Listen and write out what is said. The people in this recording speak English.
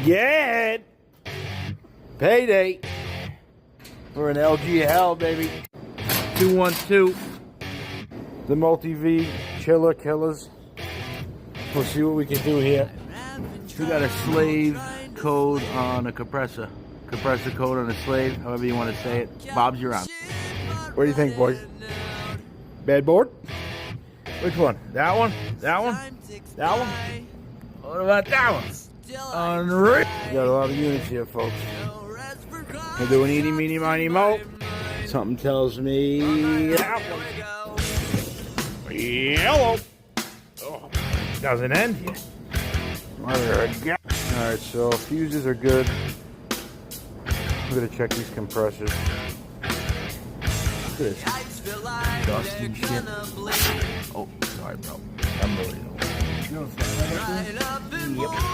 Yeah. Payday. For an LG Hell, baby. 212. The Multi-V Chiller Killers. We'll see what we can do here. We got a slave code on a compressor. Compressor code on a slave, however you want to say it. Bob's your on. What do you think, boys? Bad board? Which one? That one? That one? That one? What about that one? Unreal. We got a lot of units here, folks. We're doing eeny, meeny, miny, mo. Something tells me that one. Yellow. Oh, doesn't end here. Alright, so fuses are good. I'm gonna check these compressors. Look at this dust and shit. Oh, sorry, bro. I'm really old. You know what I'm saying? Yep.